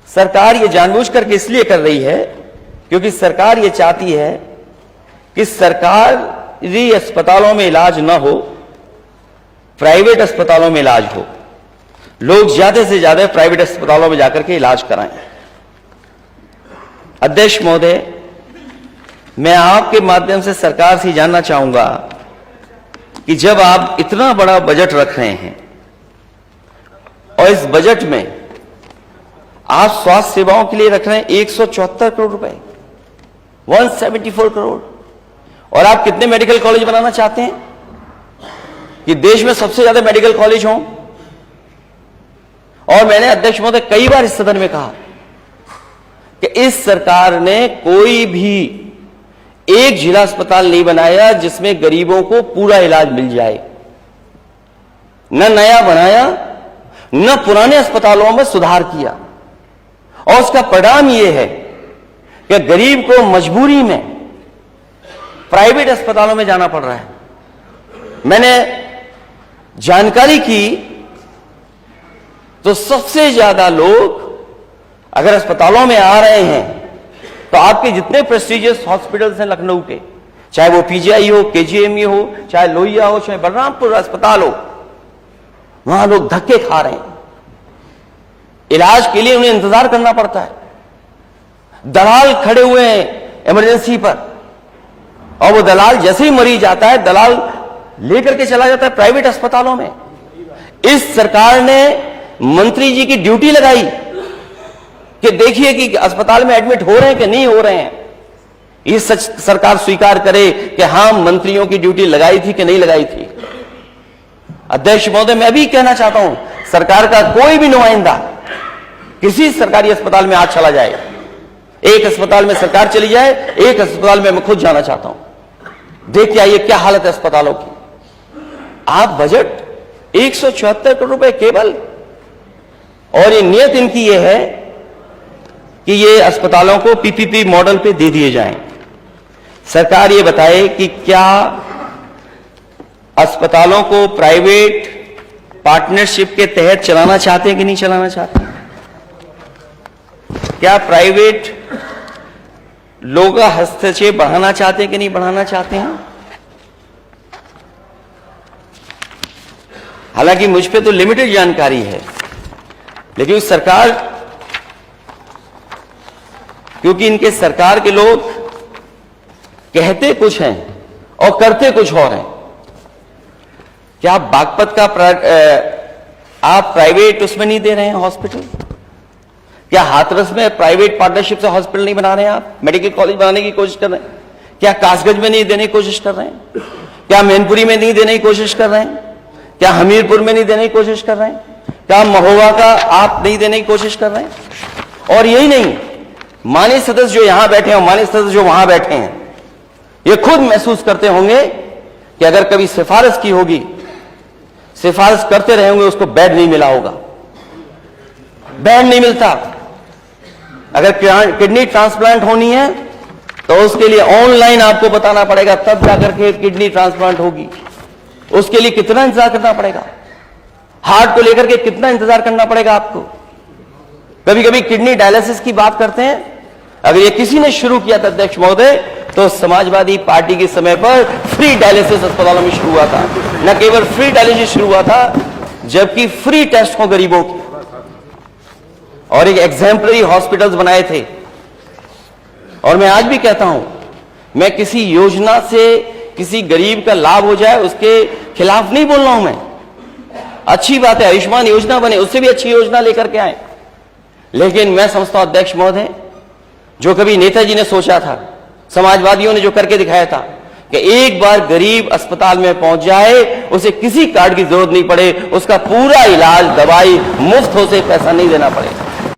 सरकार ये जानबूझकर के इसलिए कर रही है क्योंकि सरकार ये चाहती है कि सरकारी अस्पतालों में इलाज न हो, प्राइवेट अस्पतालों में इलाज हो, लोग ज्यादा से ज्यादा प्राइवेट अस्पतालों में जाकर के इलाज कराएं। अध्यक्ष महोदय, मैं आपके माध्यम से सरकार से जानना चाहूंगा कि जब आप इतना बड़ा बजट रख रहे हैं और इस बजट में आप स्वास्थ्य सेवाओं के लिए रख रहे हैं 174 करोड़ रुपए, 174 करोड़, और आप कितने मेडिकल कॉलेज बनाना चाहते हैं कि देश में सबसे ज्यादा मेडिकल कॉलेज हों। और मैंने अध्यक्ष महोदय कई बार इस सदन में कहा कि इस सरकार ने कोई भी एक जिला अस्पताल नहीं बनाया जिसमें गरीबों को पूरा इलाज मिल जाए, न नया बनाया, न पुराने अस्पतालों में सुधार किया। और उसका परिणाम यह है कि गरीब को मजबूरी में प्राइवेट अस्पतालों में जाना पड़ रहा है। मैंने जानकारी की तो सबसे ज्यादा लोग अगर अस्पतालों में आ रहे हैं तो आपके जितने प्रेस्टिजियस हॉस्पिटल्स हैं लखनऊ के, चाहे वो पीजीआई हो, केजीएमयू हो, चाहे लोहिया हो, चाहे बलरामपुर अस्पताल हो, वहां लोग धक्के खा रहे हैं। इलाज के लिए उन्हें इंतजार करना पड़ता है। दलाल खड़े हुए हैं इमरजेंसी पर, और वो दलाल जैसे ही मरीज आता है दलाल लेकर के चला जाता है प्राइवेट अस्पतालों में। इस सरकार ने मंत्री जी की ड्यूटी लगाई कि देखिए कि अस्पताल में एडमिट हो रहे हैं कि नहीं हो रहे हैं। ये सच सरकार स्वीकार करे कि हां मंत्रियों की ड्यूटी लगाई थी कि नहीं लगाई थी। अध्यक्ष महोदय, मैं भी कहना चाहता हूं, सरकार का कोई भी नुमाइंदा किसी सरकारी अस्पताल में आज चला जाए, एक अस्पताल में सरकार चली जाए, एक अस्पताल में मैं खुद जाना चाहता हूं, देख के आइए क्या हालत है अस्पतालों की। आप बजट 174 करोड़ रुपए केवल, और ये नियत इनकी ये है कि ये अस्पतालों को पीपीपी मॉडल पे दे दिए जाएं। सरकार ये बताए कि क्या अस्पतालों को प्राइवेट पार्टनरशिप के तहत चलाना चाहते हैं कि नहीं चलाना चाहते? क्या प्राइवेट लोग हस्तक्षेप बढ़ाना चाहते हैं कि नहीं बढ़ाना चाहते हैं? हालांकि मुझ पे तो लिमिटेड जानकारी है, लेकिन सरकार, क्योंकि इनके सरकार के लोग कहते कुछ हैं और करते कुछ और हैं। क्या बागपत का आप प्राइवेट उसमें नहीं दे रहे हैं हॉस्पिटल? क्या हाथरस में प्राइवेट पार्टनरशिप से हॉस्पिटल नहीं बना रहे हैं आप? मेडिकल कॉलेज बनाने की कोशिश कर रहे हैं? क्या कासगंज में नहीं देने की कोशिश कर रहे हैं? क्या मैनपुरी में नहीं देने की कोशिश कर रहे हैं? क्या हमीरपुर में नहीं देने की कोशिश कर रहे हैं? क्या महोबा का आप नहीं देने की कोशिश कर रहे हैं? और यही नहीं, माननीय सदस्य जो यहां बैठे हैं और माननीय सदस्य जो वहां बैठे हैं, ये खुद महसूस करते होंगे कि अगर कभी सिफारिश की होगी, सिफारिश करते रहे होंगे, उसको बेड नहीं मिला होगा। बेड नहीं मिलता। अगर किडनी ट्रांसप्लांट होनी है तो उसके लिए ऑनलाइन आपको बताना पड़ेगा, तब जाकर के किडनी ट्रांसप्लांट होगी। उसके लिए कितना इंतजार करना पड़ेगा? हार्ट को लेकर के कितना इंतजार करना पड़ेगा आपको? कभी कभी किडनी डायलिसिस की बात करते हैं। अगर ये किसी ने शुरू किया था अध्यक्ष महोदय, तो समाजवादी पार्टी के समय पर फ्री डायलिसिस अस्पतालों में शुरू हुआ था। न केवल फ्री डायलिसिस शुरू हुआ था, जबकि फ्री टेस्ट हो गरीबों के, और एक एग्जाम्पलरी हॉस्पिटल्स बनाए थे। और मैं आज भी कहता हूं, मैं किसी योजना से किसी गरीब का लाभ हो जाए उसके खिलाफ नहीं बोल रहा हूं। मैं, अच्छी बात है, आयुष्मान योजना बने, उससे भी अच्छी योजना लेकर के आए। लेकिन मैं समझता हूं अध्यक्ष महोदय, जो कभी नेताजी ने सोचा था, समाजवादियों ने जो करके दिखाया था कि एक बार गरीब अस्पताल में पहुंच जाए, उसे किसी कार्ड की जरूरत नहीं पड़े, उसका पूरा इलाज, दवाई मुफ्त हो, से पैसा नहीं देना पड़े।